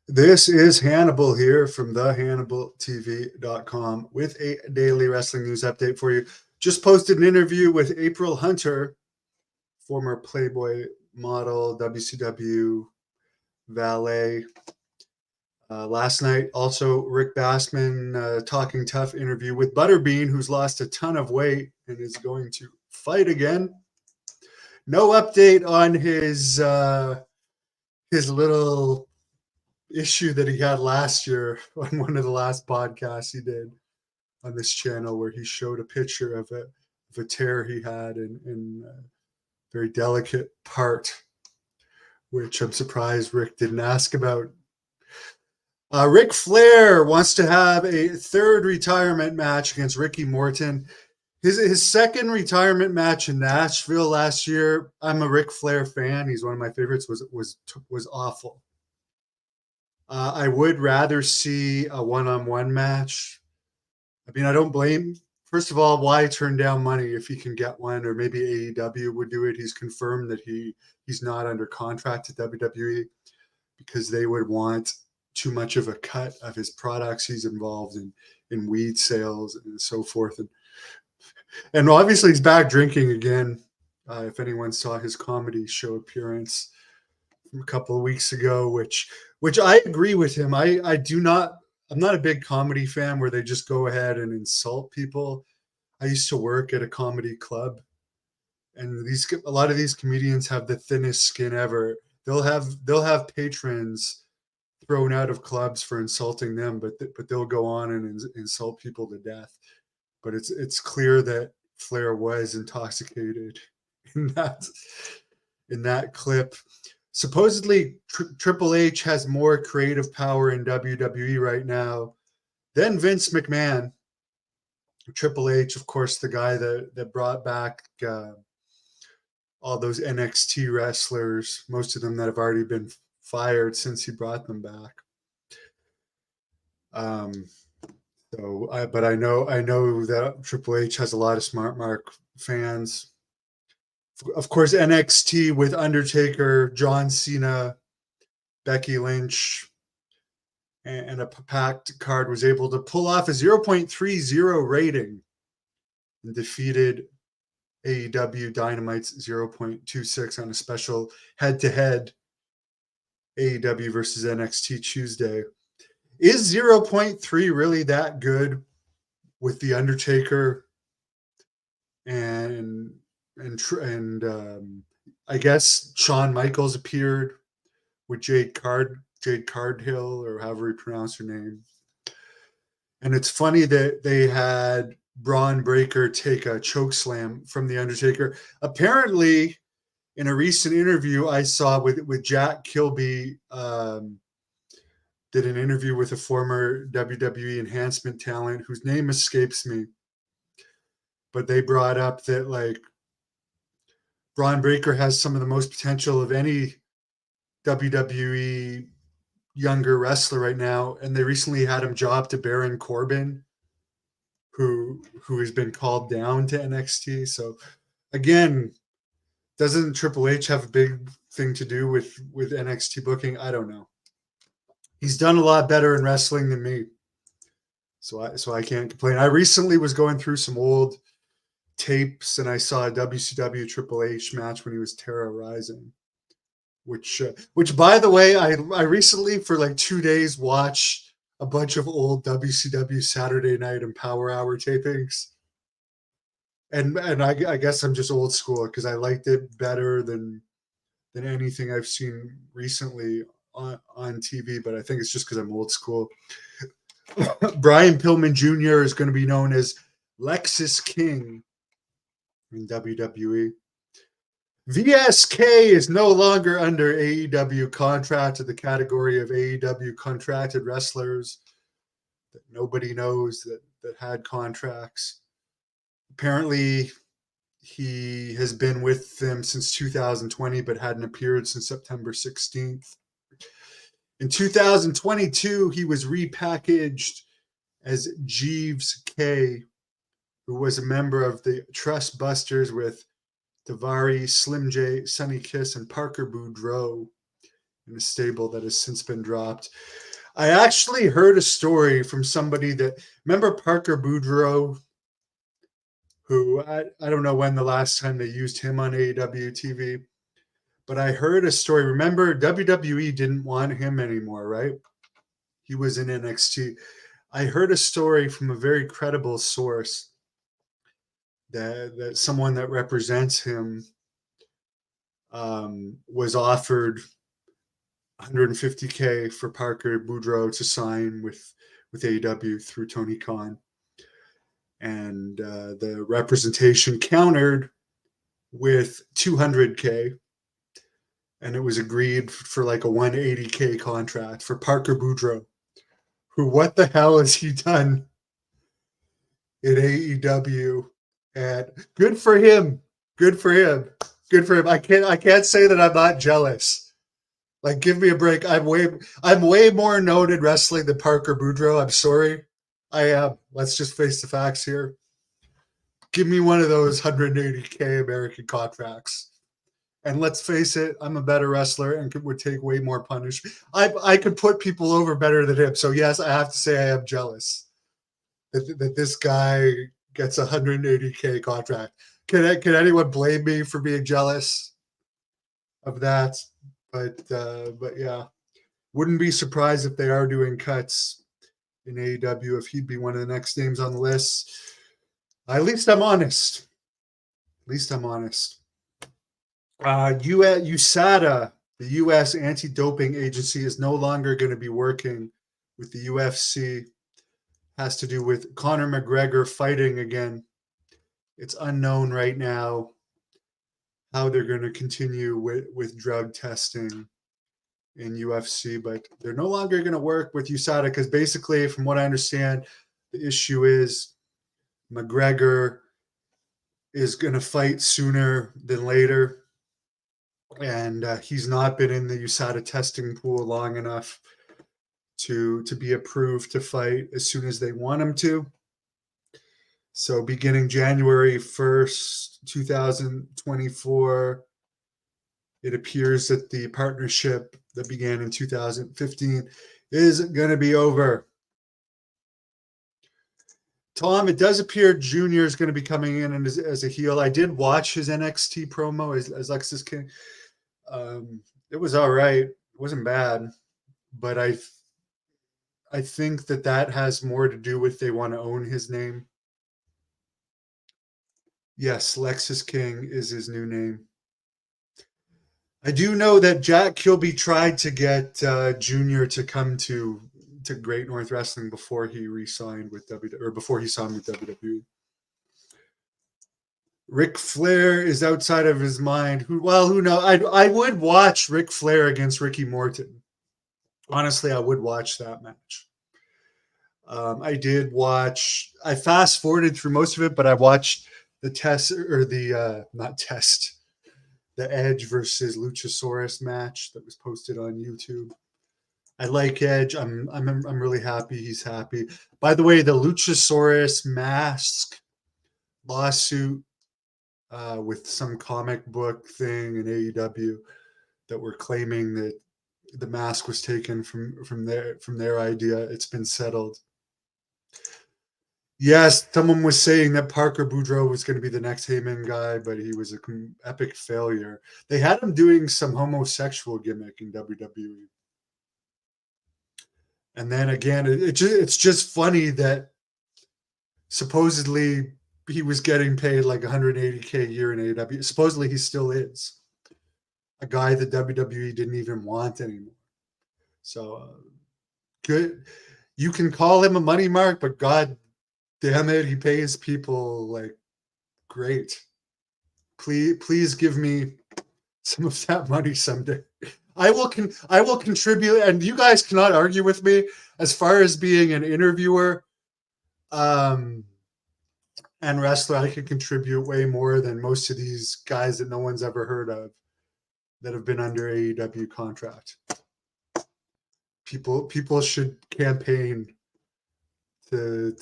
This is Hannibal here from thehannibaltv.com with a daily wrestling news update for you. Just posted an interview with April Hunter, former Playboy model, WCW valet. Last night, also Rick Bassman, talking tough interview with Butterbean, who's lost a ton of weight and is going to fight again. No update on his little issue that he had last year on one of the last podcasts he did on this channel, where he showed a picture of a tear he had in a very delicate part, which I'm surprised Rick didn't ask about. Ric Flair wants to have a third retirement match against Ricky Morton. His second retirement match in Nashville last year. I'm a Ric Flair fan. He's one of my favorites. Was awful. I would rather see a one-on-one match. I mean, I don't blame. First of all, why turn down money if he can get one? Or maybe AEW would do it. He's confirmed that he's not under contract to WWE because they would want too much of a cut of his products. He's involved in weed sales and so forth. And obviously he's back drinking again. If anyone saw his comedy show appearance from a couple of weeks ago, which I agree with him. I'm not a big comedy fan where they just go ahead and insult people. I used to work at a comedy club, and a lot of these comedians have the thinnest skin ever. They'll have patrons thrown out of clubs for insulting them, but they'll go on and insult people to death. But it's clear that Flair was intoxicated in that clip. Supposedly, Triple H has more creative power in WWE right now than Vince McMahon. Triple H, of course, the guy that brought back all those NXT wrestlers, most of them that have already been fired since he brought them back. But I know that Triple H has a lot of Smart Mark fans. Of course, NXT with Undertaker, John Cena, Becky Lynch, and a packed card was able to pull off a 0.30 rating and defeated AEW Dynamite's 0.26 on a special head-to-head AEW versus NXT Tuesday. Is 0.3 really that good with The Undertaker and I guess Shawn Michaels appeared with Jade Cardhill, or however you pronounce her name. And it's funny that they had Braun Breaker take a choke slam from The Undertaker. Apparently, in a recent interview I saw with Jack Kilby, did an interview with a former WWE enhancement talent whose name escapes me. But they brought up that, like, Braun Breaker has some of the most potential of any WWE younger wrestler right now, and they recently had him job to Baron Corbin, who has been called down to NXT. So again, doesn't Triple H have a big thing to do with NXT booking? I don't know. He's done a lot better in wrestling than me, so I can't complain. I recently was going through some old tapes, and I saw a WCW Triple H match when he was terrorizing, which by the way, I recently for like 2 days watched a bunch of old WCW Saturday Night and Power Hour tapings, and I guess I'm just old school because I liked it better than anything I've seen recently on TV. But I think it's just because I'm old school. Brian Pillman Jr. is going to be known as Lexus King in WWE. VSK is no longer under AEW contract, to the category of AEW contracted wrestlers that nobody knows that had contracts. Apparently, he has been with them since 2020, but hadn't appeared since September 16th. In 2022, he was repackaged as Jeeves K, who was a member of the Trust Busters with Davari, Slim J, Sonny Kiss, and Parker Boudreaux. in a stable that has since been dropped. I actually heard a story from somebody that, remember Parker Boudreaux, who I don't know when the last time they used him on AEW TV, but I heard a story. Remember, WWE didn't want him anymore, right? He was in NXT. I heard a story from a very credible source that someone that represents him was offered 150K for Parker Boudreaux to sign with AEW through Tony Khan. And the representation countered with 200K. And it was agreed for like a 180K contract for Parker Boudreaux, who, what the hell has he done in AEW? And good for him. Good for him. Good for him. I can't say that I'm not jealous. Like, give me a break. I'm way more known in wrestling than Parker Boudreaux. I'm sorry. I am. Let's just face the facts here. Give me one of those 180K American contracts. And let's face it, I'm a better wrestler and would take way more punishment. I could put people over better than him. So yes, I have to say I am jealous that this guy gets a 180K contract. Can anyone blame me for being jealous of that? But yeah, wouldn't be surprised if they are doing cuts in AEW, if he'd be one of the next names on the list. At least I'm honest. At least I'm honest. USADA, the U.S. Anti-Doping Agency, is no longer going to be working with the UFC. Has to do with Conor McGregor fighting again. It's unknown right now how they're going to continue with drug testing in UFC, but they're no longer going to work with USADA because basically, from what I understand, the issue is McGregor is going to fight sooner than later. And he's not been in the USADA testing pool long enough to be approved to fight as soon as they want him to. So beginning January 1st, 2024, it appears that the partnership that began in 2015 is going to be over. Tom, it does appear Junior is going to be coming in as a heel. I did watch his NXT promo as Lexus King. It was all right. It wasn't bad, but I think that has more to do with they want to own his name. Yes, Lexus King is his new name. I do know that Jack Kilby tried to get Junior to come to Great North Wrestling before he re-signed with before he signed with WWE. Ric Flair is outside of his mind. Who knows? I would watch Ric Flair against Ricky Morton. Honestly, I would watch that match. I did watch. I fast forwarded through most of it, but I watched the test or the not test, the Edge versus Luchasaurus match that was posted on YouTube. I like Edge. I'm really happy he's happy. By the way, the Luchasaurus mask lawsuit with some comic book thing in AEW that were claiming that the mask was taken from their idea. It's been settled. Yes, someone was saying that Parker Boudreaux was going to be the next Heyman guy, but he was an epic failure. They had him doing some homosexual gimmick in WWE. And then again, it's just funny that supposedly he was getting paid like 180K a year in AEW. Supposedly he still is a guy that WWE didn't even want anymore. So good. You can call him a money mark, but God damn it, he pays people like great. Please give me some of that money someday. I will contribute, and you guys cannot argue with me as far as being an interviewer and wrestler. I can contribute way more than most of these guys that no one's ever heard of that have been under AEW contract. People should campaign to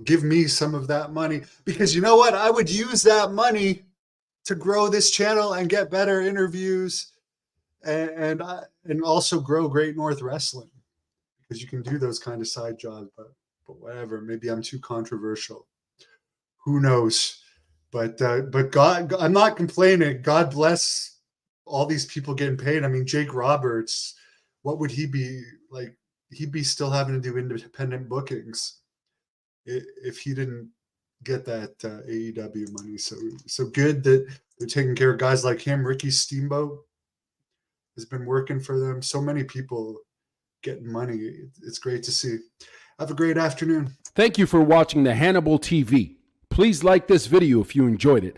give me some of that money, because you know what? I would use that money to grow this channel and get better interviews and also grow Great North Wrestling, because you can do those kind of side jobs. But whatever, maybe I'm too controversial. Who knows? But God, I'm not complaining. God bless all these people getting paid. I mean, Jake Roberts, what would he be like? He'd be still having to do independent bookings if he didn't get that AEW money. So good that they're taking care of guys like him. Ricky Steamboat has been working for them. So many people getting money. It's great to see. Have a great afternoon. Thank you for watching the Hannibal TV. Please like this video if you enjoyed it.